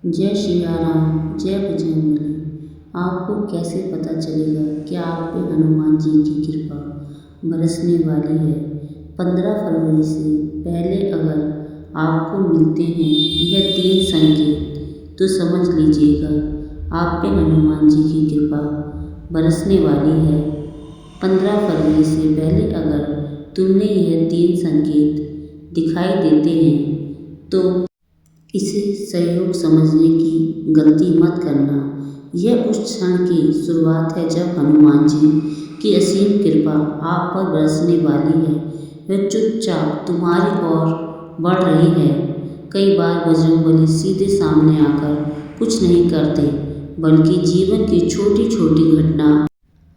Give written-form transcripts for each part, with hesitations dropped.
जय श्री राम, जय बजरंगबली। आपको कैसे पता चलेगा कि आप पे हनुमान जी की कृपा बरसने वाली है। 15 फरवरी से पहले अगर आपको मिलते हैं यह 3 संकेत तो समझ लीजिएगा आप पे हनुमान जी की कृपा बरसने वाली है। 15 फरवरी से पहले अगर तुमने यह 3 संकेत दिखाई देते हैं तो इसे सहयोग समझने की गलती मत करना। यह उस क्षण की शुरुआत है जब हनुमान जी की असीम कृपा आप पर बरसने वाली है। वह चुपचाप तुम्हारी ओर बढ़ रही है। कई बार बजरंगबली सीधे सामने आकर कुछ नहीं करते, बल्कि जीवन की छोटी छोटी घटना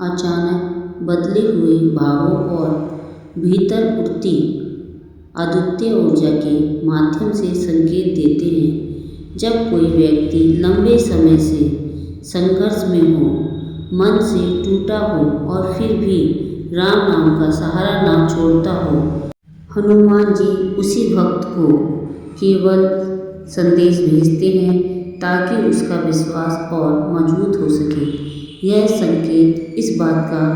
अचानक बदले हुए भावों और भीतर उठती अद्वितीय ऊर्जा के माध्यम से संकेत देते हैं। जब कोई व्यक्ति लंबे समय से संघर्ष में हो, मन से टूटा हो और फिर भी राम नाम का सहारा ना छोड़ता हो, हनुमान जी उसी भक्त को केवल संदेश भेजते हैं ताकि उसका विश्वास और मजबूत हो सके। यह संकेत इस बात का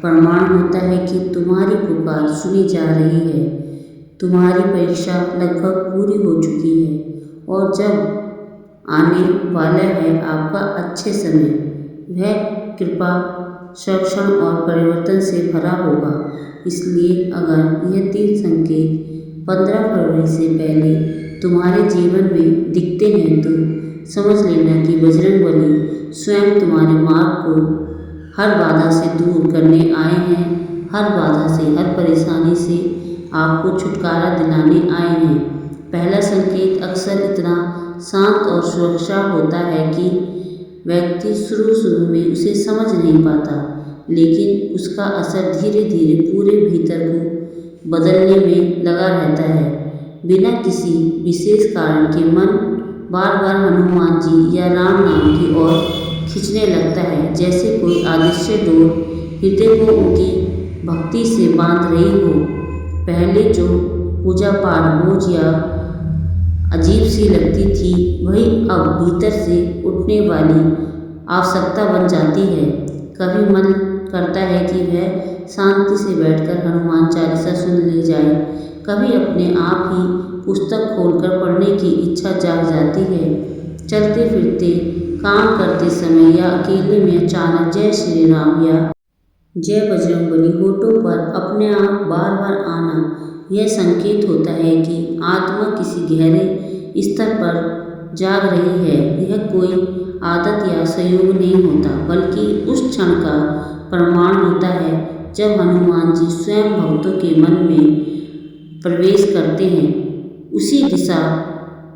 प्रमाण होता है कि तुम्हारी पुकार सुनी जा रही है, तुम्हारी परीक्षा लगभग पूरी हो चुकी है और जब आने वाला है आपका अच्छे समय, वह कृपा, संरक्षण और परिवर्तन से भरा होगा। इसलिए अगर यह 3 संकेत 15 फरवरी से पहले तुम्हारे जीवन में दिखते हैं तो समझ लेना कि बजरंगबली स्वयं तुम्हारे मार्ग को हर बाधा से दूर करने आए हैं। हर बाधा से, हर परेशानी से आपको छुटकारा दिलाने आए हैं। पहला संकेत अक्सर इतना शांत और सुरक्षा होता है कि व्यक्ति शुरू में उसे समझ नहीं पाता, लेकिन उसका असर धीरे धीरे पूरे भीतर को बदलने में लगा रहता है। बिना किसी विशेष कारण के मन बार बार हनुमान जी या राम नाम की ओर खींचने लगता है, जैसे कोई अदृश्य डोर हृदय को उनकी भक्ति से बांध रही हो। पहले जो पूजा पाठ बोझ या अजीब सी लगती थी, वही अब भीतर से उठने वाली आवश्यकता बन जाती है। कभी मन करता है कि वह शांति से बैठकर हनुमान चालीसा सुन ली जाए, कभी अपने आप ही पुस्तक खोलकर पढ़ने की इच्छा जाग जाती है। चलते फिरते, काम करते समय या अकेले में अचानक जय श्री राम या जय बजरंगबली होठों पर अपने आप बार बार आना, यह संकेत होता है कि आत्मा किसी गहरे स्तर पर जाग रही है। यह कोई आदत या संयोग नहीं होता, बल्कि उस क्षण का प्रमाण होता है जब हनुमान जी स्वयं भक्तों के मन में प्रवेश करते हैं। उसी दिशा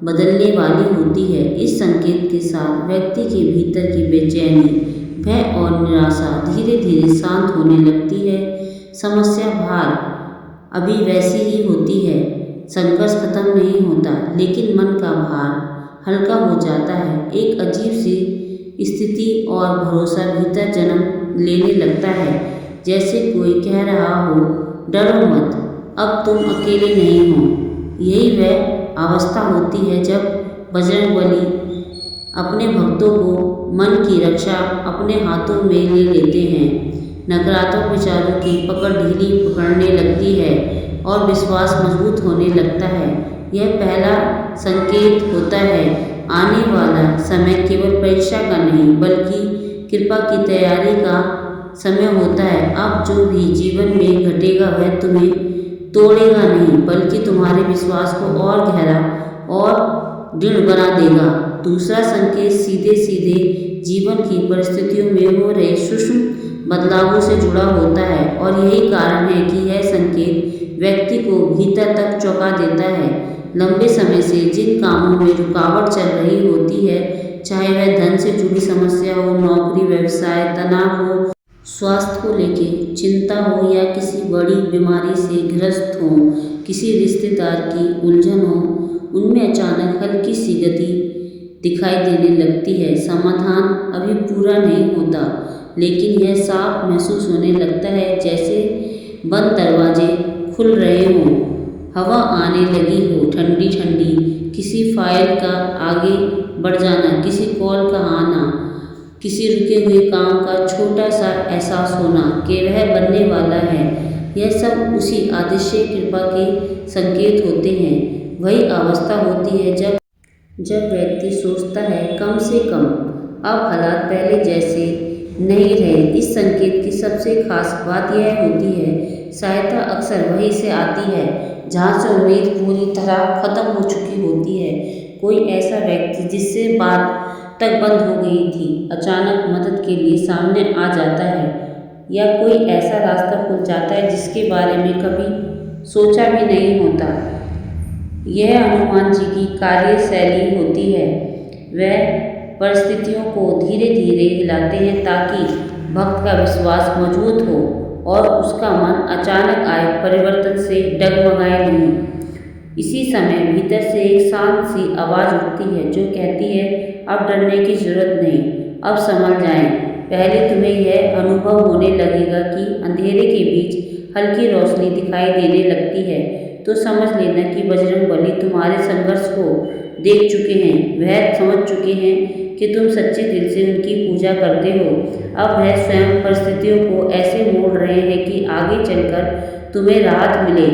बदलने वाली होती है। इस संकेत के साथ व्यक्ति के भीतर की बेचैनी, भय और निराशा धीरे धीरे शांत होने लगती है। समस्या भार अभी वैसी ही होती है, संघर्ष खत्म नहीं होता, लेकिन मन का भार हल्का हो जाता है। एक अजीब सी स्थिति और भरोसा भीतर जन्म लेने लगता है, जैसे कोई कह रहा हो, डरो मत, अब तुम अकेले नहीं हो। यही वह अवस्था होती है जब बजरंगबली अपने भक्तों को मन की रक्षा अपने हाथों में ले लेते हैं। नकारात्मक विचारों की पकड़ ढीली पकड़ने लगती है और विश्वास मजबूत होने लगता है। यह पहला संकेत होता है। आने वाला समय केवल परीक्षा का नहीं, बल्कि कृपा की तैयारी का समय होता है। अब जो भी जीवन में घटेगा वह तुम्हें तोड़ेगा नहीं, बल्कि तुम्हारे विश्वास को और गहरा और दृढ़ बना देगा। दूसरा संकेत सीधे सीधे जीवन की परिस्थितियों में हो रहे सूक्ष्म बदलावों से जुड़ा होता है और यही कारण है कि यह संकेत व्यक्ति को भीतर तक चौंका देता है। लंबे समय से जिन कामों में रुकावट चल रही होती है, चाहे वह धन से जुड़ी समस्या हो, नौकरी, व्यवसाय, तनाव हो, स्वास्थ्य को लेके चिंता हो या किसी बड़ी बीमारी से ग्रस्त हो, किसी रिश्तेदार की उलझन हो, उनमें अचानक हल्की सी गति दिखाई देने लगती है। समाधान अभी पूरा नहीं होता, लेकिन यह साफ महसूस होने लगता है, जैसे बंद दरवाजे खुल रहे हों, हवा आने लगी हो ठंडी ठंडी, किसी फाइल का आगे बढ़ जाना, किसी कॉल का आना, किसी रुके हुए काम का छोटा सा एहसास होना कि वह बनने वाला है, यह सब उसी अदृश्य कृपा के संकेत होते हैं। वही अवस्था होती है जब व्यक्ति सोचता है कम से कम अब हालात पहले जैसे नहीं रहे। इस संकेत की सबसे खास बात यह होती है, सहायता अक्सर वहीं से आती है जहाँ से उम्मीद पूरी तरह खत्म हो चुकी होती है। कोई ऐसा व्यक्ति जिससे बात तक बंद हो गई थी अचानक मदद के लिए सामने आ जाता है, या कोई ऐसा रास्ता खुल जाता है जिसके बारे में कभी सोचा भी नहीं होता। यह हनुमान जी की कार्यशैली होती है। वह परिस्थितियों को धीरे धीरे हिलाते हैं ताकि भक्त का विश्वास मजबूत हो और उसका मन अचानक आए परिवर्तन से डगमगाए नहीं। इसी समय भीतर से एक शांत सी आवाज़ उठती है जो कहती है, अब डरने की जरूरत नहीं, अब संभल जाएं। पहले तुम्हें यह अनुभव होने लगेगा कि अंधेरे के बीच हल्की रोशनी दिखाई देने लगती है, तो समझ लेना कि बजरंगबली तुम्हारे संघर्ष को देख चुके हैं। वह समझ चुके हैं कि तुम सच्चे दिल से उनकी पूजा करते हो। अब वह स्वयं परिस्थितियों को ऐसे मोड़ रहे हैं कि आगे चलकर तुम्हें राहत मिले।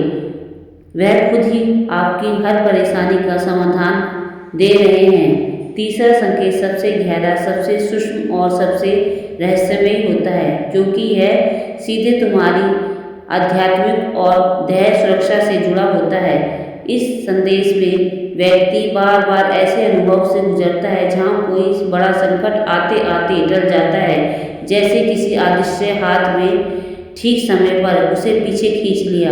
वह खुद ही आपकी हर परेशानी का समाधान दे रहे हैं। तीसरा संकेत सबसे गहरा, सबसे सूक्ष्म और सबसे रहस्यमय होता है, क्योंकि यह सीधे तुम्हारी आध्यात्मिक और देह सुरक्षा से जुड़ा होता है। इस संदेश में व्यक्ति बार बार ऐसे अनुभव से गुजरता है जहाँ कोई बड़ा संकट आते आते टल जाता है, जैसे किसी अदृश्य हाथ में ठीक समय पर उसे पीछे खींच लिया।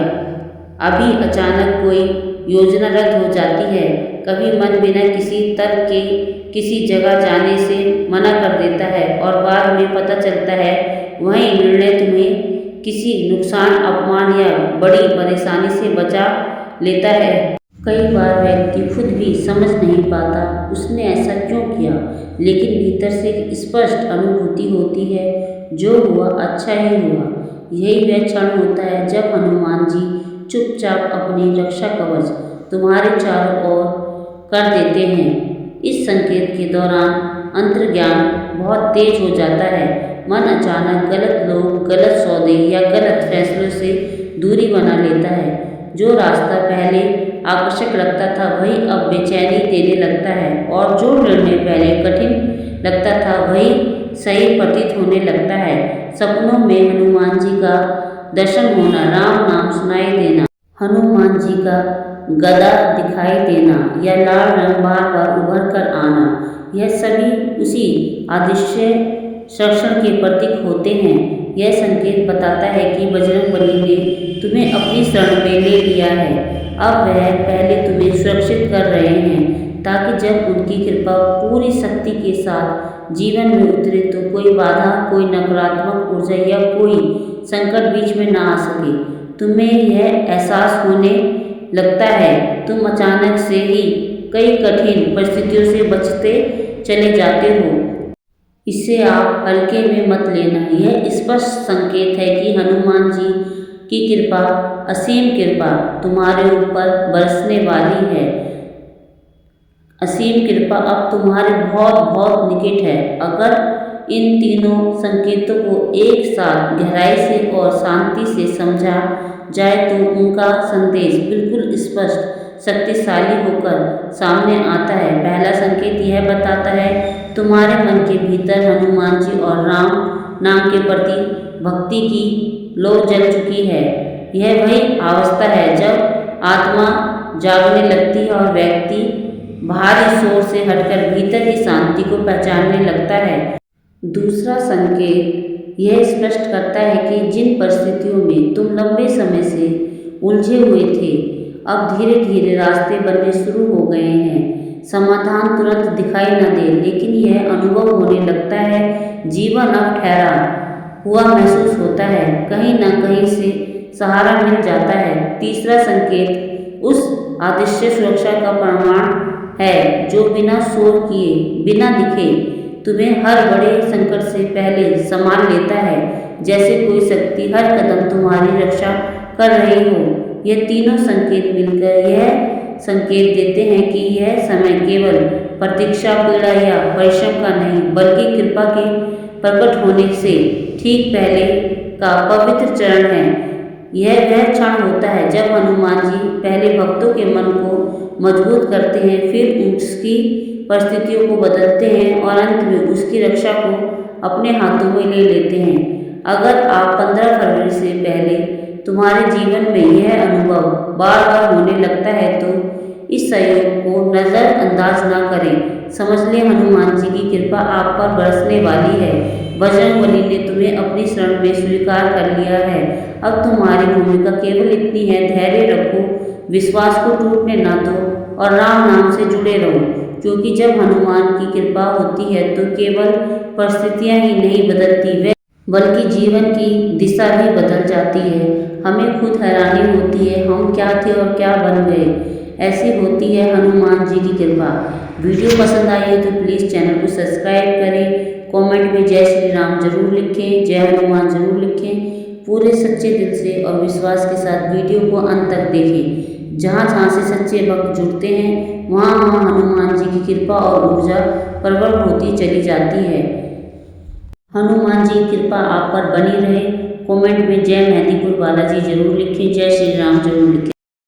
अभी अचानक कोई योजना रद्द हो जाती है, कभी मन बिना किसी तर्क के किसी जगह जाने से मना कर देता है और बाद में पता चलता है वही निर्णय तुम्हें किसी नुकसान, अपमान या बड़ी परेशानी से बचा लेता है। कई बार व्यक्ति खुद भी समझ नहीं पाता उसने ऐसा क्यों किया, लेकिन भीतर से एक स्पष्ट अनुभूति होती है, जो हुआ अच्छा ही हुआ। यही वह क्षण होता है जब हनुमान जी चुपचाप अपनी रक्षा कवच तुम्हारे चारों ओर कर देते हैं। इस संकेत के दौरान अंतर्ज्ञान बहुत तेज हो जाता है। मन अचानक गलत लोग, गलत सौदे या गलत फैसलों से दूरी बना लेता है। जो रास्ता पहले आकर्षक लगता था वही अब बेचैनी देने लगता है, और जो निर्णय पहले कठिन लगता था वही सही प्रतीत होने लगता है। सपनों में हनुमान जी का दर्शन होना, राम नाम सुनाई देना, हनुमान जी का गदा दिखाई देना या लाल रंग बार बार उभर कर आना, यह सभी उसी अदृश्य संरक्षण के प्रतीक होते हैं। यह संकेत बताता है कि बजरंगबली ने तुम्हें अपनी शरण में ले लिया है। अब वह पहले तुम्हें सुरक्षित कर रहे हैं ताकि जब उनकी कृपा पूरी शक्ति के साथ जीवन में उतरे तो कोई बाधा, कोई नकारात्मक ऊर्जा या कोई संकट बीच में ना आ सके। तुम्हें यह एहसास होने लगता है तुम अचानक से ही कई कठिन परिस्थितियों से बचते चले जाते हो। इसे आप हल्के में मत लेना। यह स्पष्ट संकेत है कि हनुमान जी की कृपा, असीम कृपा तुम्हारे ऊपर बरसने वाली है। असीम कृपा अब तुम्हारे बहुत बहुत निकट है। अगर इन तीनों संकेतों को एक साथ गहराई से और शांति से समझा जाए तो उनका संदेश बिल्कुल स्पष्ट, शक्तिशाली होकर सामने आता है। पहला संकेत यह बताता है तुम्हारे मन के भीतर हनुमान जी और राम नाम के प्रति भक्ति की लौ जल चुकी है। यह वही अवस्था है जब आत्मा जागने लगती है और व्यक्ति बाहरी शोर से हटकर भीतर की शांति को पहचानने लगता है। दूसरा संकेत यह स्पष्ट करता है कि जिन परिस्थितियों में तुम लंबे समय से उलझे हुए थे, अब धीरे धीरे रास्ते बनने शुरू हो गए हैं। समाधान तुरंत दिखाई न दे, लेकिन यह अनुभव होने लगता है जीवन अब ठहरा हुआ महसूस होता है, कहीं न कहीं से सहारा मिल जाता है। तीसरा संकेत उस अदृश्य सुरक्षा का प्रमाण है जो बिना शोर किए, बिना दिखे तुम्हें हर बड़े संकट से पहले संभाल लेता है, जैसे कोई शक्ति हर कदम तुम्हारी रक्षा कर रही हो। ये तीनों संकेत मिलकर यह संकेत देते हैं कि यह समय केवल प्रतीक्षा, पीड़ा या परिश्रम का नहीं, बल्कि कृपा के प्रकट होने से ठीक पहले का पवित्र चरण है। यह वह क्षण होता है जब हनुमान जी पहले भक्तों के मन को मजबूत करते हैं, फिर उसकी परिस्थितियों को बदलते हैं और अंत में उसकी रक्षा को अपने हाथों में ले लेते हैं। अगर आप 15 फरवरी से पहले तुम्हारे जीवन में यह अनुभव बार बार होने लगता है तो इस सहयोग को नज़रअंदाज ना करें। समझ लें, हनुमान जी की कृपा आप पर बरसने वाली है। बजरंगबली ने तुम्हें अपनी शरण में स्वीकार कर लिया है। अब तुम्हारी भूमिका केवल इतनी है, धैर्य रखो, विश्वास को टूटने ना दो और राम नाम से जुड़े रहो, क्योंकि जब हनुमान की कृपा होती है तो केवल परिस्थितियां ही नहीं बदलती, बल्कि जीवन की दिशा भी बदल जाती है। हमें खुद हैरानी होती है हम क्या थे और क्या बन गए। ऐसी होती है हनुमान जी की कृपा। वीडियो पसंद आई है तो प्लीज़ चैनल को सब्सक्राइब करें। कमेंट में जय श्री राम जरूर लिखें, जय हनुमान जरूर लिखें। पूरे सच्चे दिल से और विश्वास के साथ वीडियो को अंत तक देखें। जहाँ जहाँ से सच्चे भक्त जुड़ते हैं वहाँ वहाँ हनुमान जी की कृपा और ऊर्जा प्रबल होती चली जाती है। हनुमान जी की कृपा आप पर बनी रहे। कमेंट में जय मेहंदीपुर बालाजी जरूर लिखें, जय श्री राम जरूर लिखें।